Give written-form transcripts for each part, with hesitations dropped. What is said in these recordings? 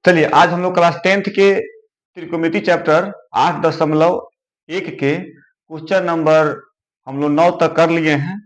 चलिए आज हम लोग क्लास 10th के त्रिकोणमिति चैप्टर 8.1 के क्वेश्चन नंबर हम लोग 9 तक कर लिए हैं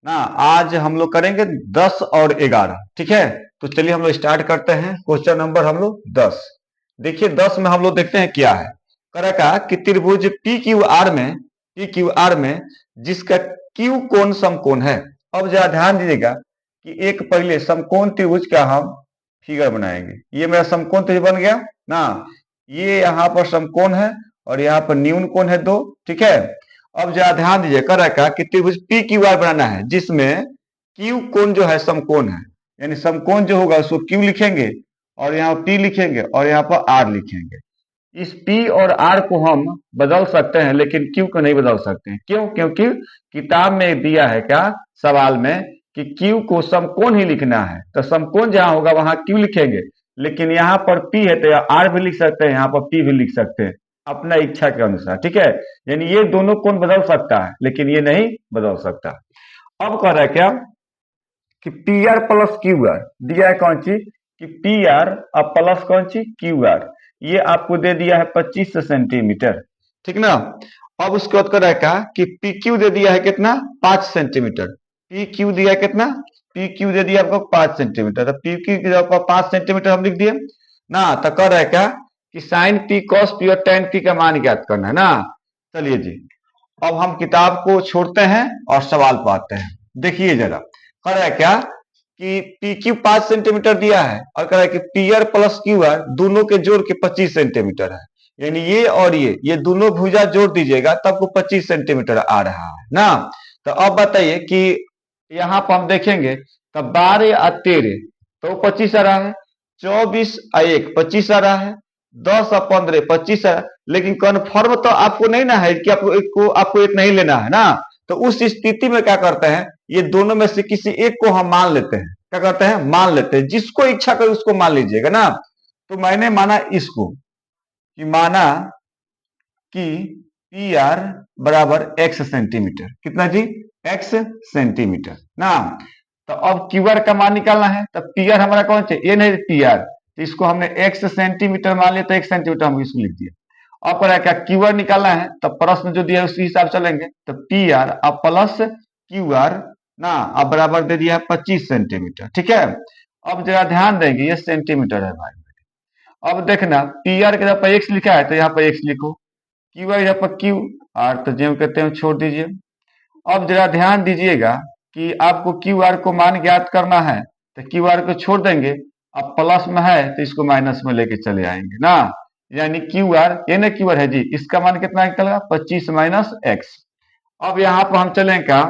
ना। आज हम लोग करेंगे 10 और 11। ठीक है, तो चलिए हम लोग स्टार्ट करते हैं। क्वेश्चन नंबर हम लोग 10। देखिए 10 में हम लोग देखते हैं क्या है। कह का कि त्रिभुज पी क्यू आर में जिसका क्यू कोण समकोण है। अब जरा ध्यान दीजिएगा कि एक पहले समकोण त्रिभुज का हम फिगर बनाएंगे। ये मेरा समकोण त्रिभुज बन गया ना। ये यहाँ पर समकोण है और यहाँ पर न्यून कोण है 2। ठीक है, अब जरा ध्यान दीजिए कर रखा कि त्रिभुज पी क्यू आर बनाना है जिसमें क्यू कोण जो है समकोण है, यानी समकोण जो होगा उसको क्यू लिखेंगे और यहाँ पी लिखेंगे और यहाँ पर आर लिखेंगे। इस पी और आर को हम बदल सकते हैं लेकिन क्यू को नहीं बदल सकते हैं। क्यों? क्योंकि किताब में दिया है क्या सवाल में कि क्यू को समकोण ही लिखना है, तो समकोण जहां होगा वहां क्यू लिखेंगे। लेकिन यहाँ पर पी है तो आर भी लिख सकते हैं, यहाँ पर पी भी लिख सकते हैं अपना इच्छा के अनुसार। ठीक है, यानी ये दोनों कोण बदल सकता है लेकिन ये नहीं बदल सकता। अब कह रहा है क्या कि P R plus Q R दिया है कौन सी कि पी आर अब प्लस कौन सी क्यू आर, ये आपको दे दिया है 25 सेंटीमीटर। ठीक ना। अब उसके बाद कर रहा है कि पी क्यू दे दिया है कितना 5 सेंटीमीटर। पी क्यू दिया कितना, पी क्यू दे दिया आपको 5 सेंटीमीटर। तो पी क्यू आपको 5 सेंटीमीटर हम लिख दिए ना। तो कर रहा है क्या कि साइन पी कॉस पी और टेन पी का मान ज्ञात करना है ना। चलिए जी, अब हम किताब को छोड़ते हैं और सवाल पाते हैं। देखिए जरा कर रहा है क्या कि पी क्यू 5 सेंटीमीटर दिया है और कह रहा है कि P R plus Q R दोनों के जोड़ के 25 सेंटीमीटर है। यानी ये और ये दोनों भुजा जोड़ दीजिएगा तब को 25 सेंटीमीटर आ रहा है ना। तो अब बताइए कि यहाँ पर हम देखेंगे तो 12 और 13 तो 25 आ रहा है, 24 और 1 25 आ रहा है, 10 और 15 25 आ रहा है। लेकिन कन्फर्म तो आपको नहीं ना है कि आपको एक नहीं लेना है ना। तो उस स्थिति में क्या करते हैं, ये दोनों में से किसी एक को हम मान लेते हैं। क्या करते हैं, मान लेते हैं। जिसको इच्छा करे उसको मान लीजिएगा ना। तो मैंने माना इसको कि माना कि पी आर बराबर x सेंटीमीटर। कितना जी, x सेंटीमीटर ना। तो अब क्यू आर का मान निकालना है। तो पी आर हमारा कौन सा, ये नहीं पी आर, तो इसको हमने x सेंटीमीटर मान लिया तो 1 सेंटीमीटर हम इसको लिख दिया। अब पर क्या क्यू आर निकालना है, तो प्रश्न जो दिया है उसी हिसाब चलेंगे। तो पी आर अब प्लस क्यू आर ना, अब बराबर दे दिया 25 सेंटीमीटर। ठीक है, अब जरा ध्यान देंगे ये सेंटीमीटर है भाई। अब देखना पी आर के जगह पर एक्स लिखा है तो यहाँ पर एक्स लिखो, क्यू आर यहाँ पर क्यू आर तो जो कहते हैं छोड़ दीजिए। अब जरा ध्यान दीजिएगा कि आपको क्यू आर को मान ज्ञात करना है तो क्यू आर को छोड़ देंगे। अब प्लस में है तो इसको माइनस में लेके चले आएंगे ना। यानी क्यू आर, ये ना क्यू आर है जी, इसका मान कितना निकलेगा 25 माइनस एक्स। अब यहाँ पर हम चलें क्या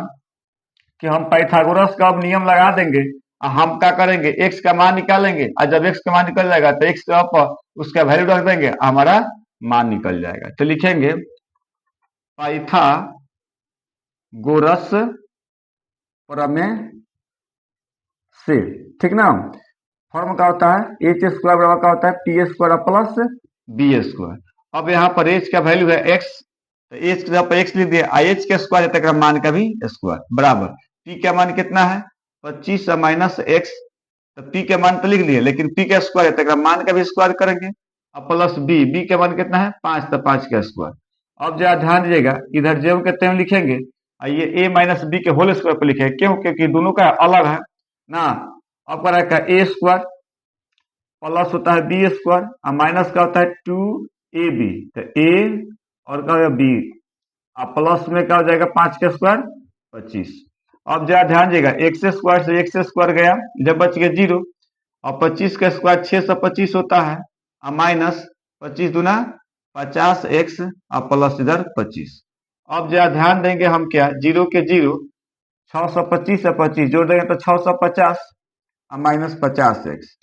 कि हम पाइथागोरस का अब नियम लगा देंगे। हम क्या करेंगे, एक्स का मान निकालेंगे और जब एक्स का मान निकल जाएगा तो एक्स के ऊपर उसका वैल्यू रख देंगे, हमारा मान निकल जाएगा। तो लिखेंगे पाइथागोरस प्रमेय से। ठीक ना। फॉर्म क्या होता है, एच स्क्वायर बराबर क्या होता है p square plus b square. अब यहाँ पर एच का वैल्यू है एक्स, तो एच के पर एक्स लिख दिया, आई एच के स्क्वायर तक मान का भी स्क्वायर बराबर पी का मान कितना है 25 माइनस एक्स। तो पी के मान तो लिख लिए लेकिन पी का स्क्वायर तक मान का भी स्क्वायर करेंगे। अब प्लस बी, बी के मान कितना है 5, तो 5 का स्क्वायर। अब जरा ध्यान दीजिएगा इधर जो कहते हैं लिखेंगे और ये ए माइनस बी के होल स्क्वायर पर लिखे, क्यों? क्योंकि दोनों का अलग है ना। अब क्या का ए स्क्वायर प्लस होता है बी स्क्वायर और माइनस का होता है 2ab, तो ए और क्या बी, अब प्लस में क्या हो जाएगा 5 का स्क्वायर 25। अब जरा ध्यान दीजिएगा एक्स स्क्वायर से एक्स स्क्वायर गया, जब बच गया 0 और 25 का स्क्वायर 625 होता है और माइनस 25 दूना 50 एक्स और प्लस इधर 25। अब जरा ध्यान देंगे हम क्या, 0 के 0 625 से 25 जोड़ देंगे तो 650 और माइनस 50 एक्स।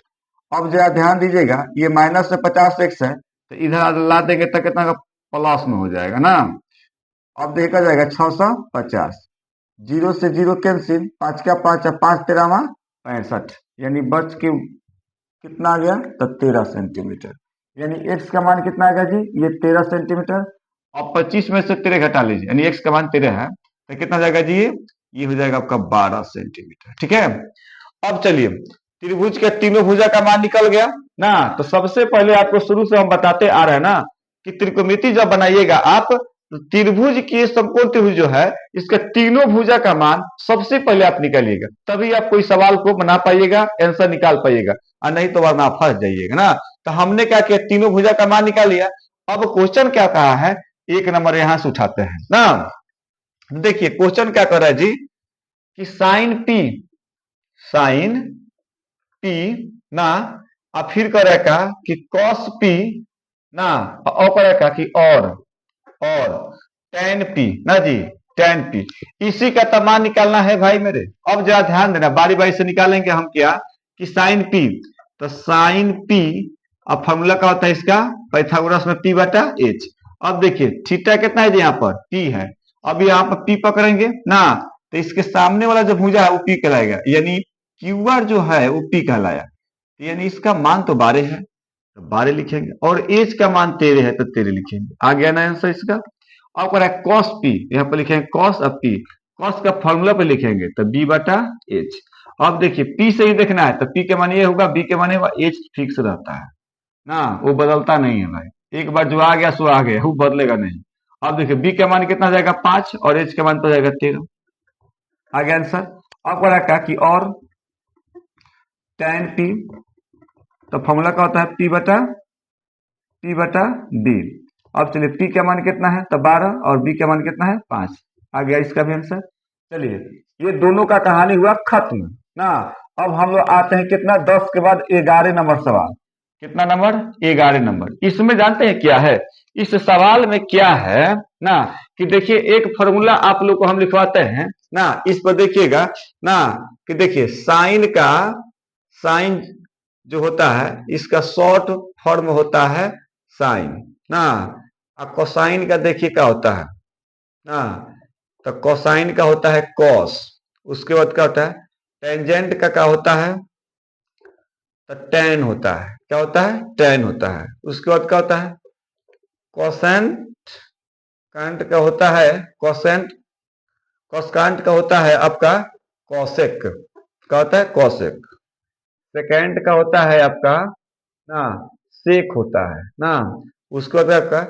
अब जरा ध्यान दीजिएगा ये माइनस से 50 एक्स है तो इधर ला देंगे तो कितना का प्लस में हो जाएगा ना। अब देखा जाएगा 650, 0 से 0 कैंसिल, 5 का 5 है 5 13 65, यानी बच के कितना आ गया तो 13 सेंटीमीटर। यानी एक्स का मान कितना आएगा जी, ये 13 सेंटीमीटर। अब 25 में से 13 घटा लीजिए, यानी एक्स का मान 13 है तो कितना जाएगा जी, ये हो जाएगा आपका 12 सेंटीमीटर। ठीक है, अब चलिए त्रिभुज के तीनों भुजा का मान निकल गया ना। तो सबसे पहले आपको शुरू से हम बताते आ रहे हैं ना कि त्रिकोणमिति जब बनाइएगा आप, तो त्रिभुज की समकोण त्रिभुज जो है, इसका तीनों भुजा का मान सबसे पहले आप निकालिएगा, तभी आप कोई सवाल को बना पाइएगा, आंसर निकाल पाइएगा, और नहीं तो वरना आप फंस जाइएगा ना। तो हमने क्या किया, तीनों भुजा का मान निकाल लिया। अब क्वेश्चन क्या कहा है, एक नंबर यहां से उठाते हैं ना। देखिए क्वेश्चन क्या कर रहा है जी, कि साइन पी ना, और फिर करेगा कि कॉस पी ना, और करेगा कि और टेन पी ना जी, टेन पी, इसी का तमान निकालना है भाई मेरे। अब जरा ध्यान देना, बारी बारी से निकालेंगे हम क्या, कि साइन पी, तो साइन पी, अब फॉर्मूला क्या होता है इसका, पाइथागोरस में पी बटा एच। अब देखिए थीटा कितना है जी, यहाँ पर पी है, अब यहाँ पर पी पकड़ेंगे ना, तो इसके सामने वाला जो भुजा है वो पी कहलाएगा, यानी क्यू आर जो है वो पी कहलाया, यानी इसका मान तो 12 है, तो 12 लिखेंगे, और एच का मान 13 है तो 13 लिखेंगे। आ गया ना आंसर इसका। अब कह रहा है कॉस पी, यहाँ पर लिखेंगे कॉस, अब पी कॉस का फॉर्मूला पे लिखेंगे तो बी बटा एच। अब देखिए पी से ही देखना है, तो पी के मान ये होगा, बी के मान होगा, एच फिक्स रहता है ना, वो बदलता नहीं है भाई, एक बार जो आ गया सो आ गया, वो बदलेगा नहीं। अब देखिए बी का मान कितना जाएगा 5, और एच का मान तो जाएगा 13। आ गया आंसर। अब कह रहा है कि और टेन पी, तो फॉर्मूला क्या होता है, पी बटा बी। अब चलिए पी का मान कितना है, तो 12, और बी का मान कितना है 5। आ गया इसका भी आंसर। चलिए ये दोनों का कहानी हुआ खत्म ना। अब हम लोग आते हैं कितना, 10 के बाद 11 नंबर सवाल। कितना नंबर, 11 नंबर। इसमें जानते हैं क्या है, इस सवाल में क्या है ना, कि देखिए एक फॉर्मूला आप लोग को हम लिखवाते हैं ना, इस पर देखिएगा ना, कि देखिए साइन जो होता है इसका शॉर्ट फॉर्म होता है साइन ना, और कोसाइन का देखिए क्या होता है ना, तो कोसाइन का होता है कॉस। उसके बाद क्या होता है, टेंजेंट का क्या होता है, तो टेन होता है, क्या होता है, टेन होता है। उसके बाद क्या होता है, कोसेंट कांट का होता है, कोसेंट कोसकांट का होता है आपका कॉसेक, क्या होता है कॉसेक। सेकेंड का होता है आपका ना सेक होता है ना। उसके बाद आपका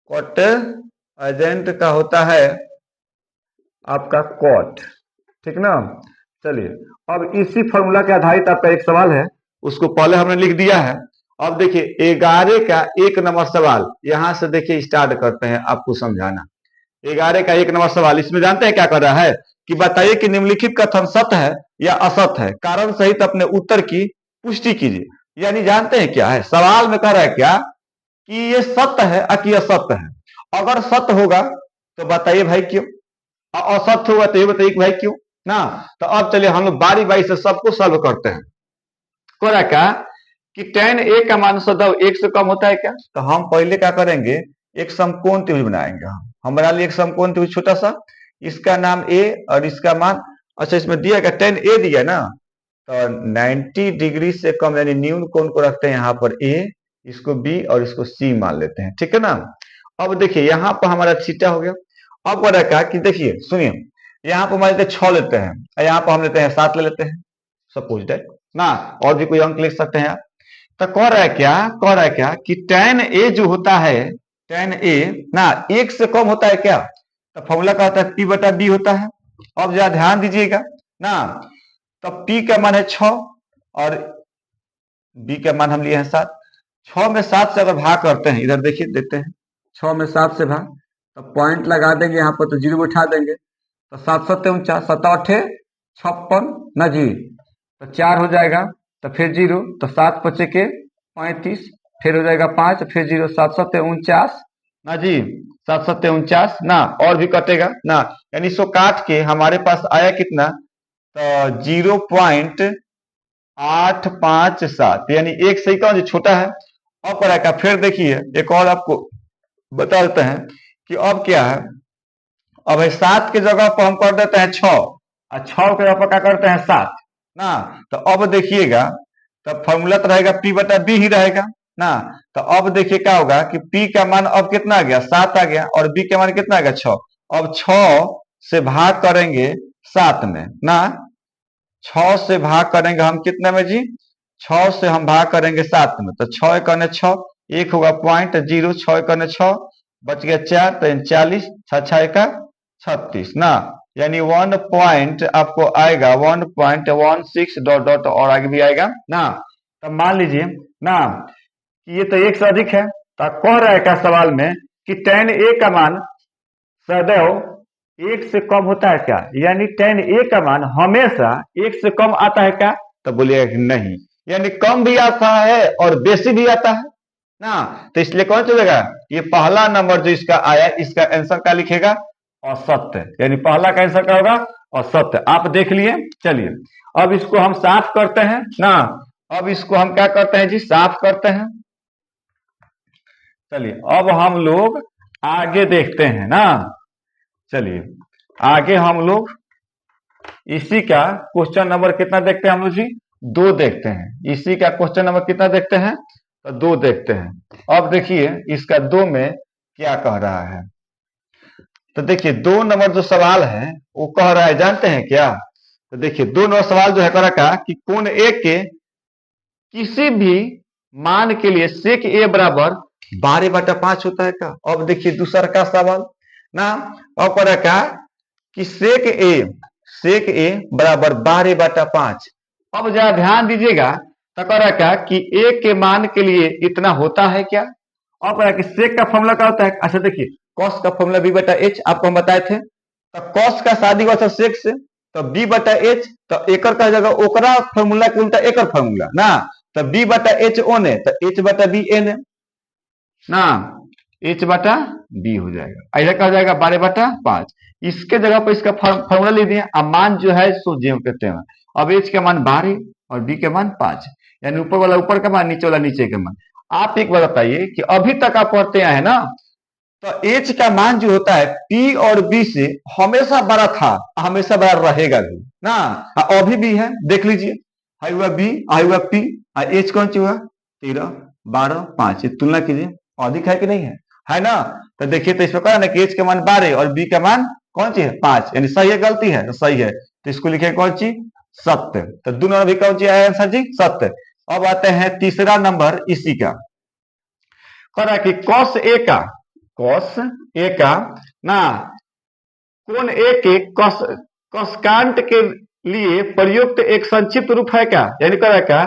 कॉट एजेंट का होता है आपका कॉट, ठीक ना। चलिए अब इसी फॉर्मूला के आधारित आपका एक सवाल है, उसको पहले हमने लिख दिया है। अब देखिए 11 का 1 नंबर सवाल, यहां से देखिए स्टार्ट करते हैं आपको समझाना। 11 का 1 नंबर सवाल, इसमें जानते हैं क्या कर रहा है, कि बताइए कि निम्नलिखित कथन सत्य है या असत्य है, कारण सहित अपने उत्तर की पुष्टि कीजिए। यानी जानते हैं क्या है, सवाल में कह रहा है क्या, कि ये सत्य है कि असत्य है। अगर सत्य होगा तो बताइए भाई क्यों, और असत्य होगा तो ये बताइए कि भाई क्यों ना। तो अब चलिए हम लोग बारी बारी से सबको सॉल्व करते हैं। कोरा क्या, कि tan a का मान सदैव 1 से कम होता है क्या, तो हम पहले क्या करेंगे, एक समकोण त्रिभुज बनाएंगे। हम बना लिए एक समकोण त्रिभुज छोटा सा, इसका नाम a और इसका मान, अच्छा इसमें दिया गया tan a दिया ना, तो 90 डिग्री से कम यानी न्यून कोण को रखते हैं यहाँ पर a, इसको b और इसको c मान लेते हैं, ठीक है ना। अब देखिए यहाँ पर हमारा थीटा हो गया। अब क्या रखा कि देखिए सुनिए, यहाँ पर मान लेते हैं 6 लेते हैं, और यहाँ पर हम लेते हैं 7 ले लेते हैं, सपोज दैट ना, और भी कोई अंक लिख सकते हैं आप। तो कह रहा है क्या, कि tan a जो होता है, tan a ना 1 से कम होता है क्या, तो फॉर्मूला क्या होता है, p बटा b होता है। अब जरा ध्यान दीजिएगा ना, तो p का मान है 6 और b का मान हम लिए हैं 7। 6 में 7 से अगर भाग करते हैं, इधर देखिए देते हैं, 6 में 7 से भाग, तो पॉइंट लगा देंगे यहाँ पर, तो जीरो बैठा देंगे, तो 7 7 49, 7 8 56 ना जी, तो 4 हो जाएगा, तो फिर जीरो, तो 7 पचे के 35, फिर हो जाएगा 5, फिर जीरो, 7 7 49 ना जी, 7 7 49 ना, और भी कटेगा ना, यानी इसको काट के हमारे पास आया कितना, तो 0.857, यानी एक सही का जो छोटा है। अब पर आएगा, फिर देखिए एक और आपको बता देते हैं कि अब क्या है, अब 7 के जगह पर हम कर देते हैं 6, और 6 के जगह पर क्या करते हैं 7 ना। तो अब देखिएगा, तो फॉर्मूला तो रहेगा p बटा b ही रहेगा ना। तो अब देखिए क्या होगा, कि p का मान अब कितना आ गया, 7 आ गया, और b का मान कितना आ गया 6। अब 6 से भाग करेंगे 7 में ना, 6 से भाग करेंगे हम कितने में जी, 6 से हम भाग करेंगे 7 में, तो 6 एकने 6, 1 होगा 0.0, 6 एकने 6, बच गया 4, तो 40, 6 का 36 ना, यानी 1 पॉइंट आपको आएगा 1.16 डॉट डॉट और आगे भी आएगा ना। तब मान लीजिए ना कि ये तो 1 से अधिक है, तो कह रहा है क्या सवाल में कि tan a का मान सदैव 1 से कम होता है क्या, यानी tan a का मान हमेशा 1 से कम आता है क्या, तो बोलिएगा कि नहीं, यानी कम भी आता है और बेसी भी आता है ना। तो इसलिए कौन चलेगा, ये पहला नंबर जो इसका आया, इसका आंसर क्या लिखेगा, असत्य, यानी पहला का आंसर क्या होगा, असत्य। आप देख लिए। चलिए अब इसको हम साफ करते हैं ना, अब इसको हम क्या करते हैं जी, साफ करते हैं। चलिए अब हम लोग आगे देखते हैं ना, चलिए आगे हम लोग इसी का क्वेश्चन नंबर कितना देखते हैं हम लोग जी, 2 देखते हैं। इसी का क्वेश्चन नंबर कितना देखते हैं, तो 2 देखते हैं। अब देखिए इसका 2 में क्या कह रहा है, तो देखिए 2 नंबर जो सवाल है वो कह रहा है, जानते हैं क्या, तो देखिए 2 नंबर सवाल जो है कह रहा कि कोण ए के किसी भी मान के लिए सेक ए बराबर 12/5 होता है क्या। अब देखिए दूसरा का सवाल ना, अब कह रहा कि सेक ए बराबर 12/5। अब जरा ध्यान दीजिएगा, तो कह रहा कि ए के मान के लिए इतना होता है क्या। अब कह रहा कि सेक का फॉर्मूला क्या होता है, अच्छा देखिए कॉस का फॉर्मूला b/h आपको हम बताए थे, तो कॉस का शादी हुआ था सेक से, तो b/h, तो एकर का जगह ओकरा फॉर्मूला के उल्टा एकर फॉर्मूला ना, तो b/h ओन है, तो h/b n है ना, h/b हो जाएगा, ऐसा कहा जाएगा 12/5। इसके जगह पर इसका फॉर्मूला ले दिया, अब मान जो है सो जे कहते हैं। अब h का मान 12 और b के मान 5, यानी ऊपर वाला ऊपर का मान, नीचे वाला नीचे का मान। आप एक बार बताइए कि अभी तक आप पढ़ते आए ना, तो h का मान जो होता है p और b से हमेशा बड़ा था, हमेशा बड़ा रहेगा भी ना, अभी भी है, देख लीजिए, आई हुआ b, आई हुआ p, h कौन सी हुआ 13, 12, 5, तुलना कीजिए, अधिक है कि नहीं है ना। तो देखिए तो इसमें कहा ना कि h का मान 12 और b का मान कौन सी है 5, यानी सही है गलती है, तो सही है, तो इसको लिखे कौन सी सत्य, तो दोनों भी कौन सी आया आंसर जी, सत्य। अब आते हैं तीसरा नंबर इसी का, कह रहा कि कॉस ए का ना कोण ए के कॉसकांट के लिए प्रयुक्त एक संक्षिप्त रूप है क्या, यानी कह रहा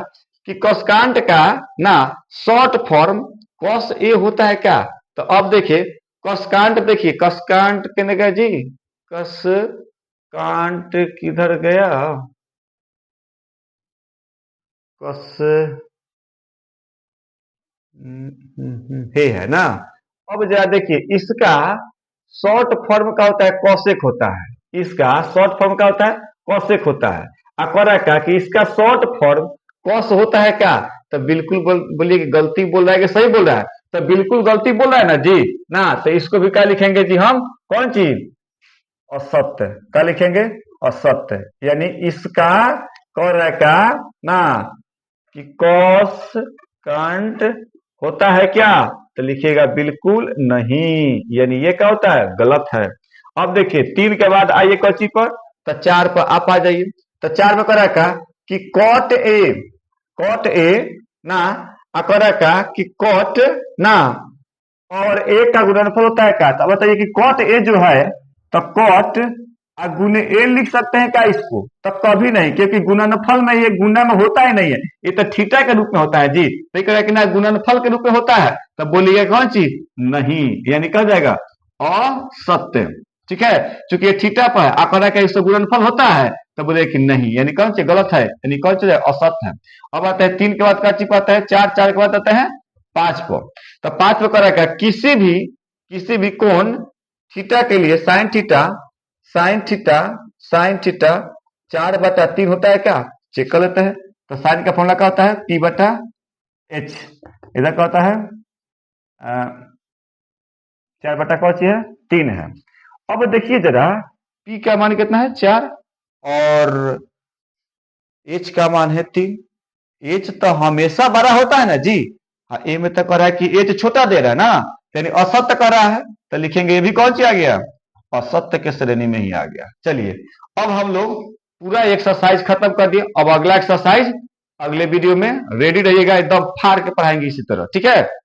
कि कॉसकांट का ना शॉर्ट फॉर्म कॉस ए होता है क्या। तो अब देखिए कॉसकांट, देखिए कॉसकांट कहने का जी, कॉसकांट किधर गया, कॉस है ना। अब जरा देखिए इसका शॉर्ट फॉर्म का होता है कॉसेक होता है, इसका शॉर्ट फॉर्म का होता है कॉसेक होता है। अकरा का कि इसका शॉर्ट फॉर्म कॉस होता है क्या, तो बिल्कुल बोलिए कि गलती बोल रहा है कि सही बोल रहा है, तो बिल्कुल गलती बोल रहा है ना जी ना, तो इसको भी क्या लिखेंगे जी हम, कौन चीज, असत्य, क्या लिखेंगे, असत्य, यानी इसका कह का ना कि कॉस कांट होता है क्या, तो लिखिएगा बिल्कुल नहीं, यानी ये क्या होता है, गलत है। अब देखिए 3 के बाद आइए कौची पर, तो 4 पर आप आ जाइए, तो 4 में करा का कि कॉट ए ना, करा का कि कॉट ना और ए का गुणनफल होता है क्या, तो बताइए कि कॉट ए जो है, तो कॉट गुने ए लिख सकते हैं क्या इसको, तो कभी नहीं, क्योंकि गुणनफल में ये गुना में होता ही नहीं है, ये तो थीटा के रूप में होता है जी, तो कह कि ना गुणनफल के रूप में होता है, तो बोलिए कौन चीज नहीं, यानी कह जाएगा असत्य, ठीक है, चूंकि ये थीटा पर है, आंकड़ा का इससे गुणनफल होता है, तो बोले कि नहीं, यानी कौन सी गलत है, यानी कौन सी असत्य है। अब आता है 3 के बाद का चिप आता है 4, 4 के बाद आता है 5 पर, तो 5 पे करेगा किसी भी कोण थीटा के लिए साइन थीटा 4/3 होता है क्या, चेक कर लेते हैं। तो साइन का फॉर्मूला क्या होता है, p/h, इधर क्या होता है 4/3 है। अब देखिए जरा p का मान कितना है 4 और h का मान है 3, h तो हमेशा बड़ा होता है ना जी, हाँ ए में तो कह रहा है कि h छोटा दे रहा है ना, यानी असत्य कर रहा है, तो लिखेंगे ये भी कौन सी आ गया, असत्य के श्रेणी में ही आ गया। चलिए अब हम लोग पूरा एक्सरसाइज खत्म कर दिए, अब अगला एक्सरसाइज अगले वीडियो में रेडी रहिएगा, एकदम फाड़ के पढ़ाएंगे इसी तरह, ठीक है।